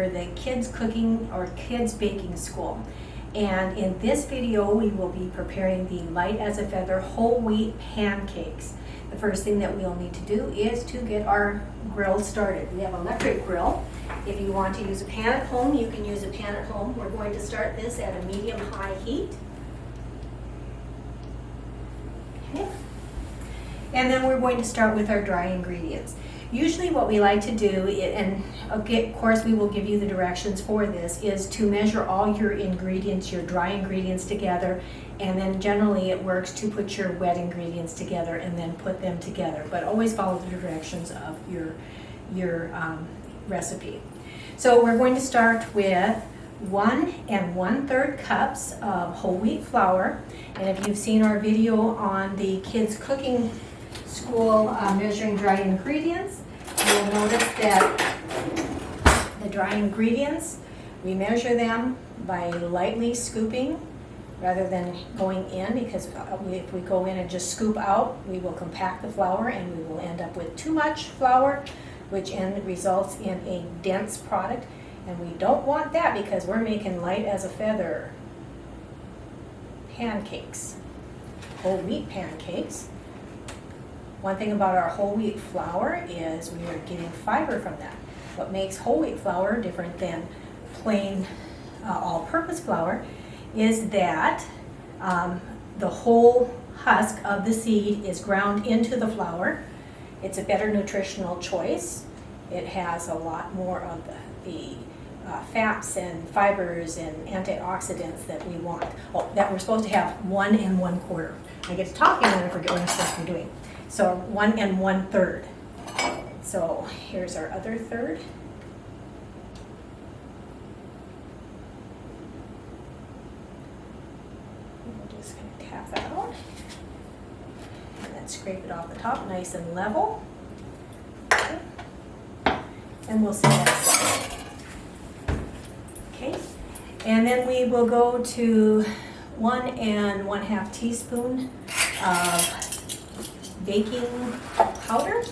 for the kids cooking or kids baking school. And in this video, we will be preparing the light as a feather whole wheat pancakes. The first thing that we'll need to do is to get our grill started. We have an electric grill. If you want to use a pan at home, you can use a pan at home. We're going to start this at a medium-high heat. Okay. And then we're going to start with our dry ingredients. Usually what we like to do, and of course we will give you the directions for this, is to measure all your ingredients, your dry ingredients together, and then generally it works to put your wet ingredients together and then put them together. But always follow the directions of your recipe. So we're going to start with 1 1/3 cups of whole wheat flour. And if you've seen our video on the kids cooking school measuring dry ingredients, you'll notice that the dry ingredients, we measure them by lightly scooping rather than going in, because if we go in and just scoop out, we will compact the flour and we will end up with too much flour, which results in a dense product, and we don't want that because we're making light as a feather pancakes, whole wheat pancakes. One thing about our whole wheat flour is we are getting fiber from that. What makes whole wheat flour different than plain all-purpose flour is that the whole husk of the seed is ground into the flour. It's a better nutritional choice. It has a lot more of the fats and fibers and antioxidants that we want. Oh, that we're supposed to have 1 1/4. I get to talking and I forget what I'm supposed to be doing. So 1 1/3. So here's our other third. We're just going to tap that out and then scrape it off the top nice and level. Okay. And we'll see that. Okay. And then we will go to 1 1/2 teaspoon of baking powder.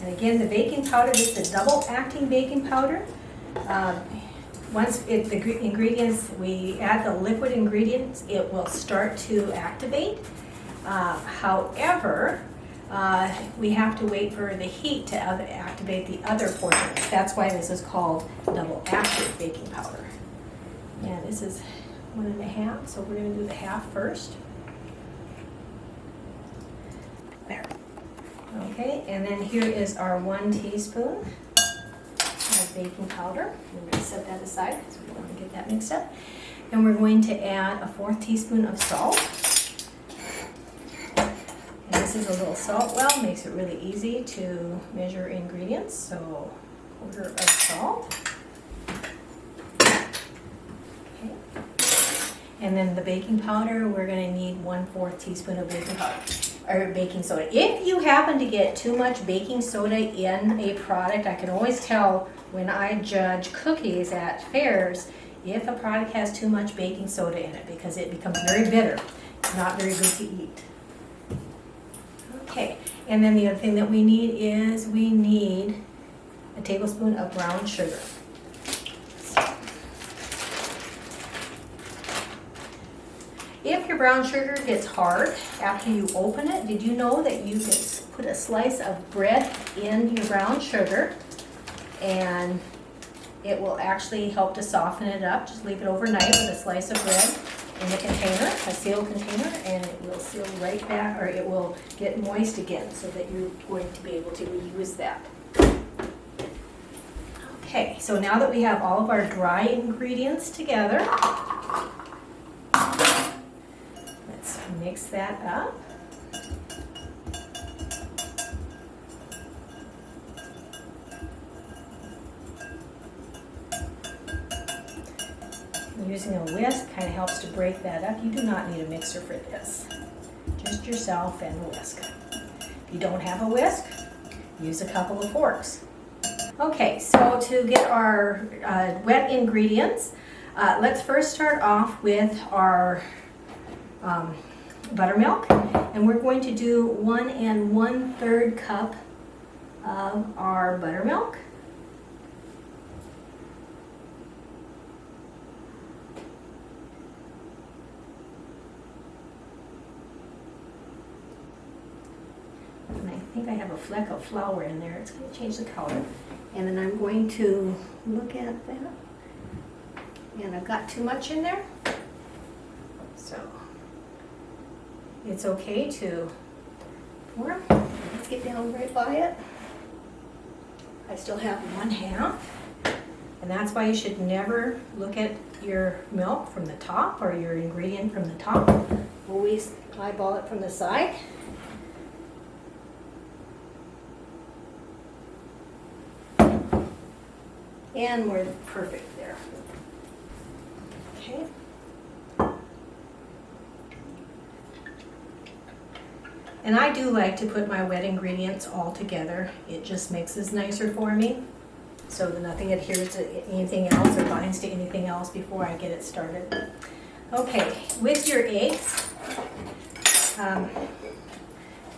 And again, the baking powder is a double acting baking powder. Once the ingredients, we add the liquid ingredients, it will start to activate. However, we have to wait for the heat to activate the other portion. That's why this is called double active baking powder. Yeah, this is 1 1/2, so we're going to do the half first. There. Okay, and then here is our 1 teaspoon of baking powder. We're going to set that aside because we don't want to get that mixed up. And we're going to add a 1/4 teaspoon of salt. And this is a little salt well, makes it really easy to measure ingredients. So 1/4 of salt. Okay. And then the baking powder, we're going to need 1/4 teaspoon of baking powder. Or baking soda. If you happen to get too much baking soda in a product, I can always tell when I judge cookies at fairs if a product has too much baking soda in it, because it becomes very bitter. It's not very good to eat. Okay, and then the other thing that we need is we need a tablespoon of brown sugar. If your brown sugar gets hard after you open it, did you know that you can put a slice of bread in your brown sugar and it will actually help to soften it up? Just leave it overnight with a slice of bread in a container, a sealed container, and it will seal right back, or it will get moist again so that you're going to be able to reuse that. Okay, so now that we have all of our dry ingredients together, let's mix that up. Using a whisk kind of helps to break that up. You do not need a mixer for this. Just yourself and a whisk. If you don't have a whisk, use a couple of forks. Okay, so to get our wet ingredients, let's first start off with our buttermilk, and we're going to do 1 1/3 cup of our buttermilk. think I have a fleck of flour in there. It's going to change the color. And then I'm going to look at that. And I've got too much in there. So it's okay to pour. Let's get down right by it. I still have 1/2. And that's why you should never look at your milk from the top or your ingredient from the top. Always eyeball it from the side. And we're perfect there. Okay. And I do like to put my wet ingredients all together. It just makes this nicer for me, so that nothing adheres to anything else or binds to anything else before I get it started. Okay, with your eggs,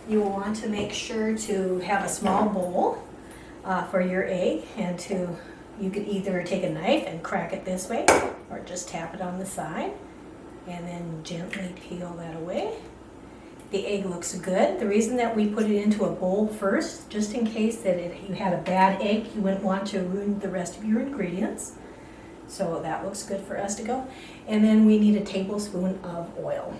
you will want to make sure to have a small bowl for your egg, and you could either take a knife and crack it this way, or just tap it on the side, and then gently peel that away. The egg looks good. The reason that we put it into a bowl first, just in case that you had a bad egg, you wouldn't want to ruin the rest of your ingredients. So that looks good for us to go. And then we need a tablespoon of oil.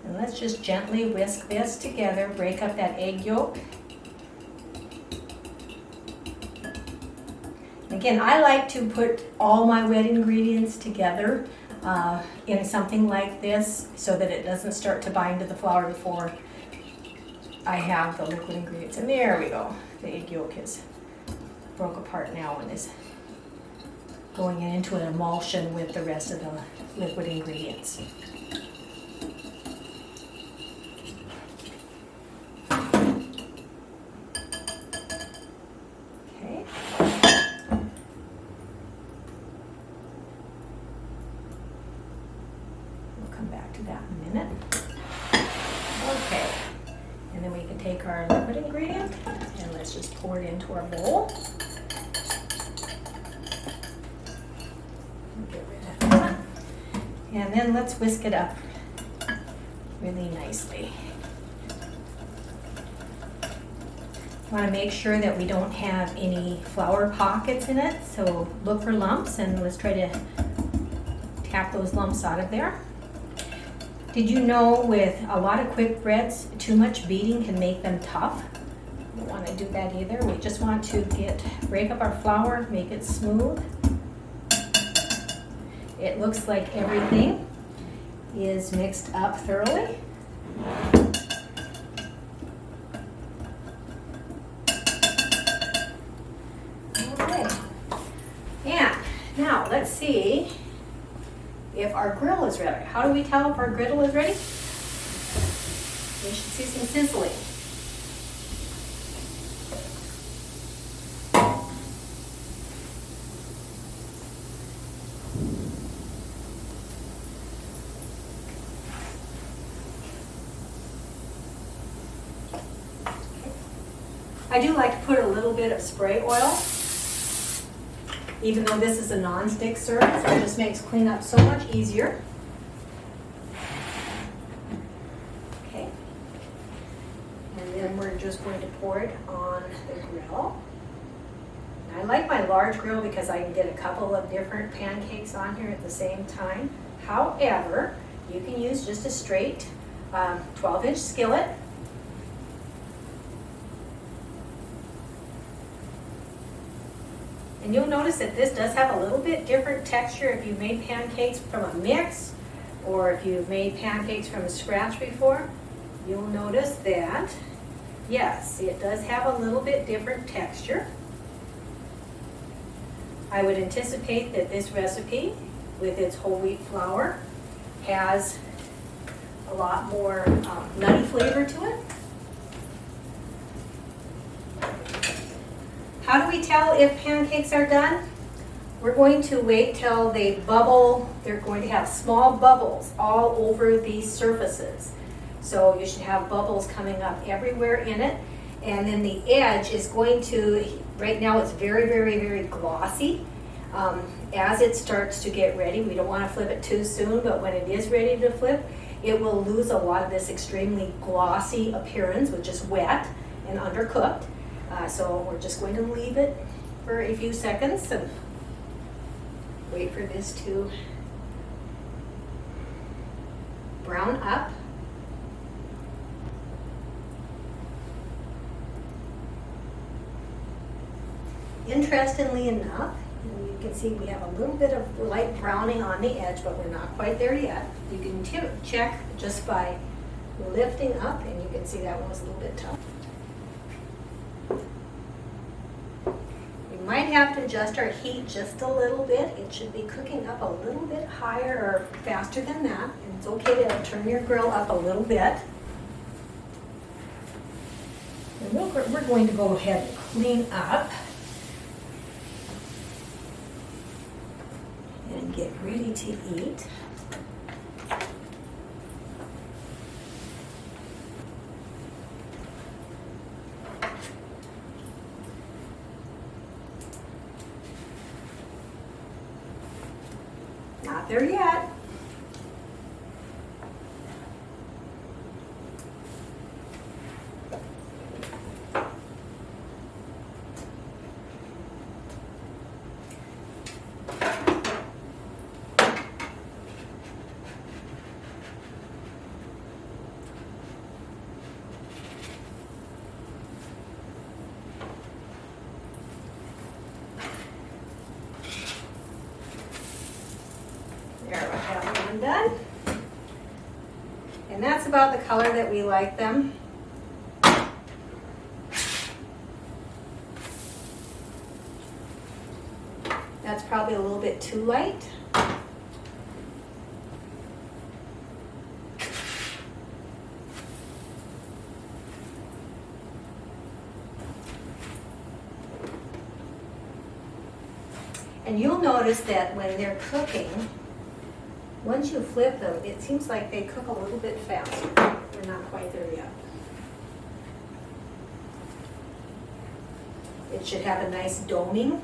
Let's just gently whisk this together, break up that egg yolk. Again, I like to put all my wet ingredients together in something like this so that it doesn't start to bind to the flour before I have the liquid ingredients. And there we go. The egg yolk is broke apart now and is going into an emulsion with the rest of the liquid ingredients. Come back to that in a minute. Okay, and then we can take our liquid ingredient and let's just pour it into our bowl. Get rid of that. And then let's whisk it up really nicely. Want to make sure that we don't have any flour pockets in it, so look for lumps and let's try to tap those lumps out of there. Did you know with a lot of quick breads, too much beating can make them tough? We don't want to do that either. We just want to break up our flour, make it smooth. It looks like everything is mixed up thoroughly. Okay. And now let's see if our grill is ready. How do we tell if our griddle is ready? We should see some sizzling. I do like to put a little bit of spray oil, even though this is a non-stick surface. It just makes cleanup so much easier. Okay. And then we're just going to pour it on the grill. And I like my large grill because I can get a couple of different pancakes on here at the same time. However, you can use just a straight 12-inch skillet. And you'll notice that this does have a little bit different texture if you've made pancakes from a mix or if you've made pancakes from scratch before. You'll notice that, yes, it does have a little bit different texture. I would anticipate that this recipe, with its whole wheat flour, has a lot more nutty flavor to it. How do we tell if pancakes are done? We're going to wait till they bubble. They're going to have small bubbles all over these surfaces. So you should have bubbles coming up everywhere in it. And then the edge is going to, right now it's very, very, very glossy. As it starts to get ready, we don't want to flip it too soon, but when it is ready to flip, it will lose a lot of this extremely glossy appearance, which is wet and undercooked. So we're just going to leave it for a few seconds and wait for this to brown up. Interestingly enough, you can see we have a little bit of light browning on the edge, but we're not quite there yet. You can check just by lifting up, and you can see that one was a little bit tough. We might have to adjust our heat just a little bit. It should be cooking up a little bit higher or faster than that. And it's okay to turn your grill up a little bit. And we're going to go ahead and clean up and get ready to eat. Not there yet. There, we have one done. And that's about the color that we like them. That's probably a little bit too light. And you'll notice that when they're cooking, once you flip them, it seems like they cook a little bit faster. We're not quite there yet. It should have a nice doming.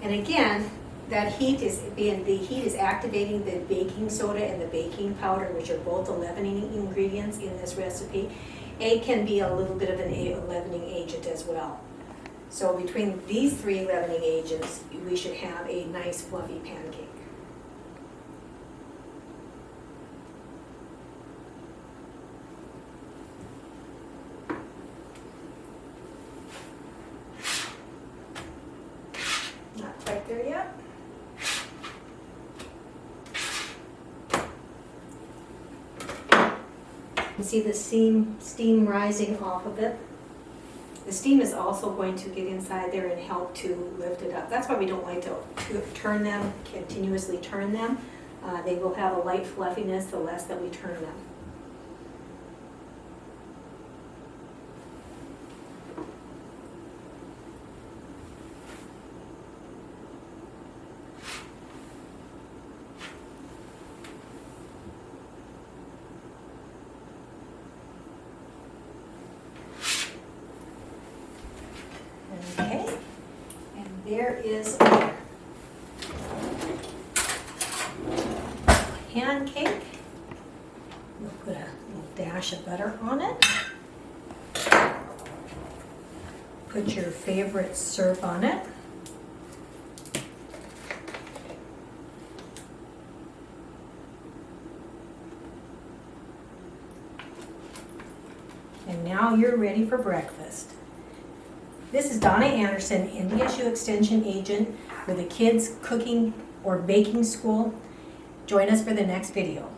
And again, that heat is activating the baking soda and the baking powder, which are both the leavening ingredients in this recipe. Egg can be a little bit of an leavening agent as well. So between these three leavening agents, we should have a nice fluffy pancake. Not quite there yet. You see the steam rising off of it. The steam is also going to get inside there and help to lift it up. That's why we don't like to turn them, continuously turn them. They will have a light fluffiness the less that we turn them. Okay, and there is our pancake. We'll put a little dash of butter on it. Put your favorite syrup on it. And now you're ready for breakfast. This is Donna Anderson, NDSU Extension Agent with the Kids Cooking or Baking School. Join us for the next video.